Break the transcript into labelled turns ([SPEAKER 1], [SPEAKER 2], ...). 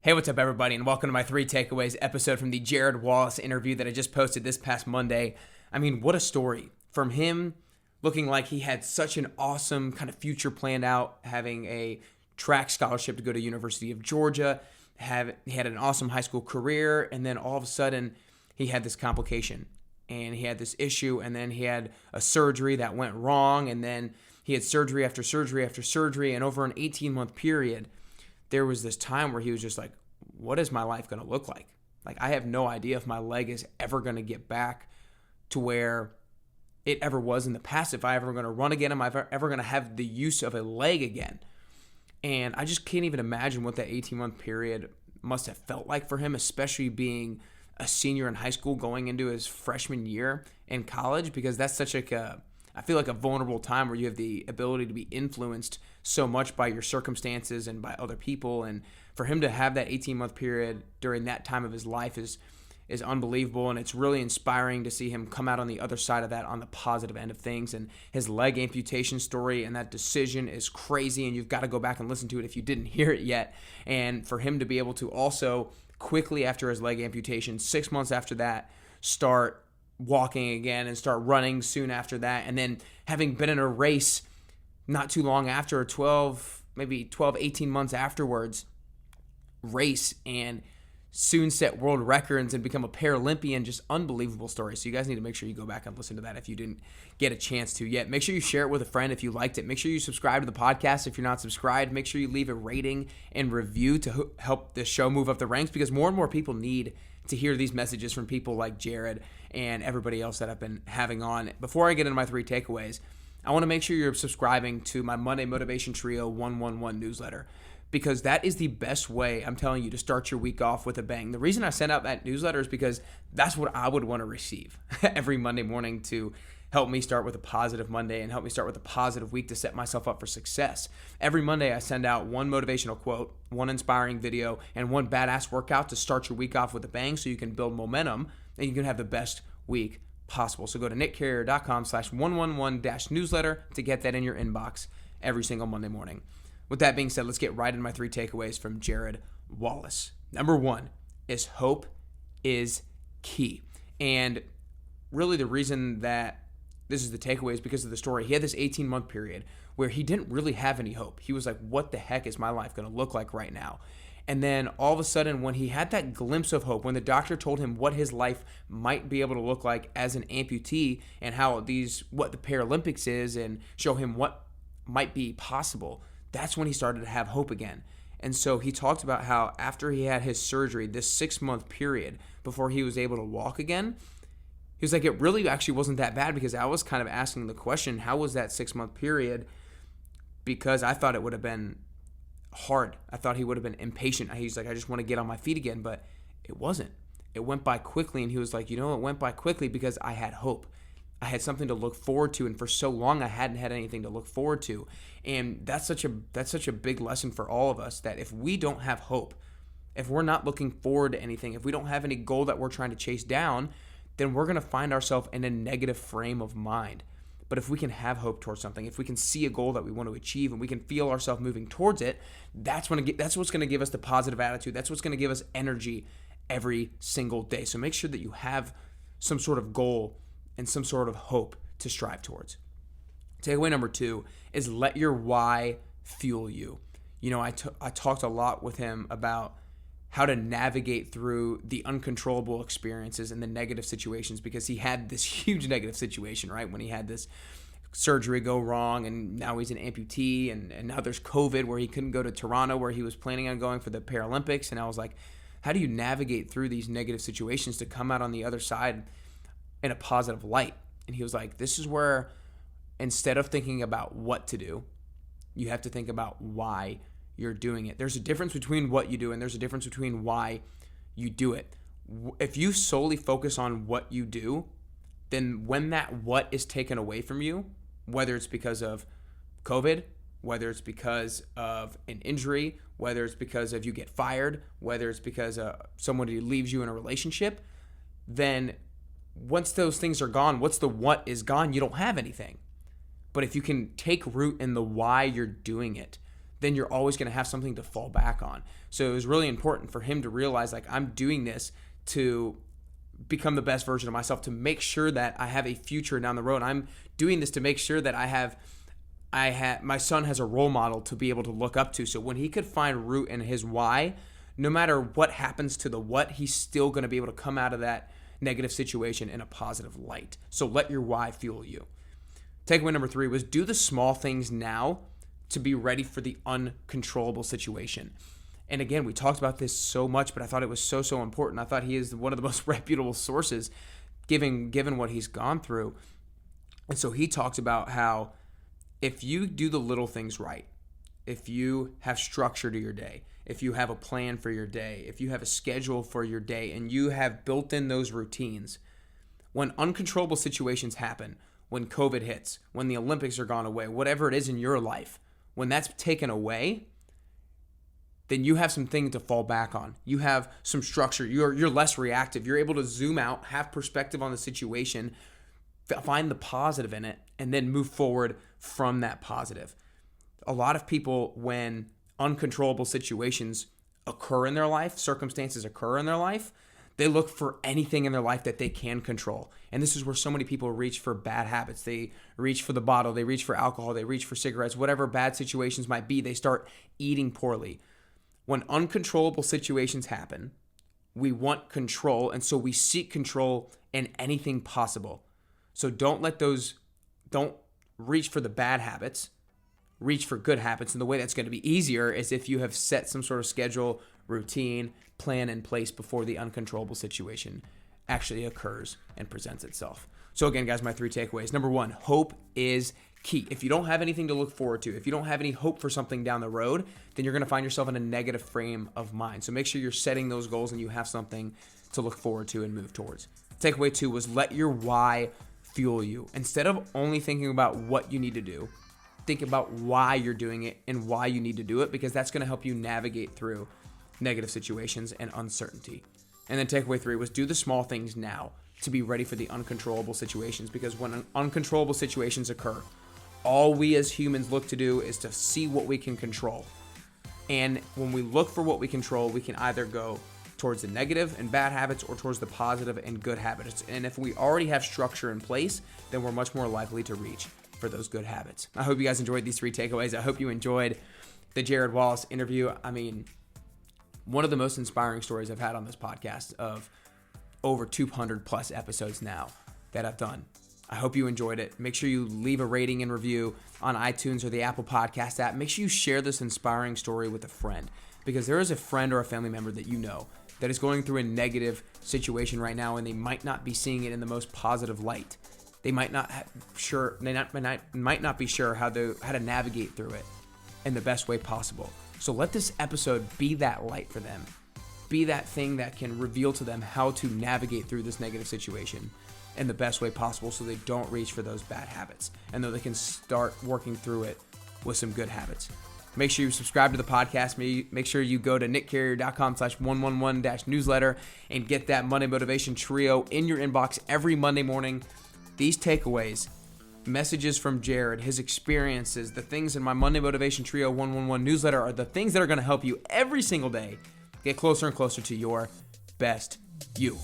[SPEAKER 1] Hey, what's up, everybody, and welcome to my 3 Takeaways episode from the Jarryd Wallace interview that I just posted this past Monday. I mean, what a story. From him looking like he had such an awesome kind of future planned out, having a track scholarship to go to University of Georgia, he had an awesome high school career, and then all of a sudden he had this complication, and he had this issue, and then he had a surgery that went wrong, and then he had surgery after surgery after surgery, and over an 18-month period, there was this time where he was just like, what is my life going to look like? Like, I have no idea if my leg is ever going to get back to where it ever was in the past, if I ever going to run again, am I ever going to have the use of a leg again? And I just can't even imagine what that 18-month period must have felt like for him, especially being a senior in high school going into his freshman year in college, because that's such like I feel like a vulnerable time where you have the ability to be influenced so much by your circumstances and by other people. And for him to have that 18-month period during that time of his life is unbelievable. And it's really inspiring to see him come out on the other side of that on the positive end of things. And his leg amputation story and that decision is crazy. And you've got to go back and listen to it if you didn't hear it yet. And for him to be able to also quickly after his leg amputation, 6 months after that, start walking again and start running soon after that, and then having been in a race not too long after, 18 months afterwards, race and soon set world records and become a Paralympian. Just unbelievable story. So you guys need to make sure you go back and listen to that if you didn't get a chance to yet. Make sure you share it with a friend if you liked it. Make sure you subscribe to the podcast if you're not subscribed. Make sure you leave a rating and review to help the show move up the ranks, because more and more people need to hear these messages from people like Jarryd and everybody else that I've been having on. Before I get into my 3 takeaways, I want to make sure you're subscribing to my Monday Motivation Trio 111 newsletter, because that is the best way, I'm telling you, to start your week off with a bang. The reason I send out that newsletter is because that's what I would want to receive every Monday morning to help me start with a positive Monday and help me start with a positive week to set myself up for success. Every Monday, I send out one motivational quote, one inspiring video, and one badass workout to start your week off with a bang so you can build momentum and you can have the best week possible. So go to nickcarrier.com/111-newsletter to get that in your inbox every single Monday morning. With that being said, let's get right into my 3 takeaways from Jarryd Wallace. Number 1 is hope is key. And really the reason that this is the takeaway is because of the story. He had this 18-month period where he didn't really have any hope. He was like, what the heck is my life going to look like right now? And then all of a sudden, when he had that glimpse of hope, when the doctor told him what his life might be able to look like as an amputee and what the Paralympics is and show him what might be possible, that's when he started to have hope again. And so he talked about how after he had his surgery, this 6-month period before he was able to walk again, he was like, it really actually wasn't that bad, because I was kind of asking the question, how was that 6-month period? Because I thought it would have been hard. I thought he would have been impatient. He's like, I just want to get on my feet again, but it wasn't. It went by quickly, and he was like, it went by quickly because I had hope. I had something to look forward to, and for so long I hadn't had anything to look forward to. And that's such a big lesson for all of us, that if we don't have hope, if we're not looking forward to anything, if we don't have any goal that we're trying to chase down, then we're going to find ourselves in a negative frame of mind. But if we can have hope towards something, if we can see a goal that we want to achieve and we can feel ourselves moving towards it, that's what's going to give us the positive attitude. That's what's going to give us energy every single day. So make sure that you have some sort of goal and some sort of hope to strive towards. Takeaway number 2 is let your why fuel you. I talked a lot with him about how to navigate through the uncontrollable experiences and the negative situations, because he had this huge negative situation, right? When he had this surgery go wrong, and now he's an amputee, and now there's COVID where he couldn't go to Toronto where he was planning on going for the Paralympics. And I was like, how do you navigate through these negative situations to come out on the other side in a positive light? And he was like, this is where instead of thinking about what to do, you have to think about why you're doing it. There's a difference between what you do and there's a difference between why you do it. If you solely focus on what you do, then when that what is taken away from you, whether it's because of COVID, whether it's because of an injury, whether it's because of you get fired, whether it's because somebody leaves you in a relationship, then once those things are gone, once the what is gone, you don't have anything. But if you can take root in the why you're doing it, then you're always going to have something to fall back on. So it was really important for him to realize, like, I'm doing this to become the best version of myself, to make sure that I have a future down the road. I'm doing this to make sure that my son has a role model to be able to look up to. So when he could find root in his why, no matter what happens to the what, he's still going to be able to come out of that negative situation in a positive light. So let your why fuel you. Takeaway number 3 was do the small things now to be ready for the uncontrollable situation. And again, we talked about this so much, but I thought it was so important. I thought he is one of the most reputable sources given what he's gone through. And so he talks about how if you do the little things right, if you have structure to your day, if you have a plan for your day, if you have a schedule for your day, and you have built in those routines, when uncontrollable situations happen, when COVID hits, when the Olympics are gone away, whatever it is in your life, when that's taken away, then you have something to fall back on. You have some structure. You're less reactive. You're able to zoom out, have perspective on the situation, find the positive in it, and then move forward from that positive. A lot of people, when uncontrollable situations occur in their life, circumstances occur in their life, they look for anything in their life that they can control. And this is where so many people reach for bad habits. They reach for the bottle, they reach for alcohol, they reach for cigarettes, whatever bad situations might be, they start eating poorly. When uncontrollable situations happen, we want control, and so we seek control in anything possible. So don't reach for the bad habits, reach for good habits. And the way that's going to be easier is if you have set some sort of schedule, routine, plan in place before the uncontrollable situation actually occurs and presents itself. So again, guys, my 3 takeaways. Number 1, hope is key. If you don't have anything to look forward to, if you don't have any hope for something down the road, then you're going to find yourself in a negative frame of mind. So make sure you're setting those goals and you have something to look forward to and move towards. Takeaway 2 was let your why fuel you. Instead of only thinking about what you need to do, think about why you're doing it and why you need to do it, because that's going to help you navigate through negative situations and uncertainty. And then takeaway 3 was do the small things now to be ready for the uncontrollable situations, because when uncontrollable situations occur, all we as humans look to do is to see what we can control. And when we look for what we control, we can either go towards the negative and bad habits or towards the positive and good habits. And if we already have structure in place, then we're much more likely to reach for those good habits. I hope you guys enjoyed these 3 takeaways. I hope you enjoyed the Jarryd Wallace interview. I mean, one of the most inspiring stories I've had on this podcast of over 200 plus episodes now that I've done. I hope you enjoyed it. Make sure you leave a rating and review on iTunes or the Apple Podcast app. Make sure you share this inspiring story with a friend, because there is a friend or a family member that you know that is going through a negative situation right now, and they might not be seeing it in the most positive light. They might not be sure how to navigate through it in the best way possible. So let this episode be that light for them. Be that thing that can reveal to them how to navigate through this negative situation in the best way possible, so they don't reach for those bad habits, and though they can start working through it with some good habits. Make sure you subscribe to the podcast. Make sure you go to nickcarrier.com/111-newsletter and get that Monday Motivation Trio in your inbox every Monday morning. These takeaways, messages from Jarryd, his experiences, the things in my Monday Motivation Trio 111 newsletter are the things that are going to help you every single day get closer and closer to your best you.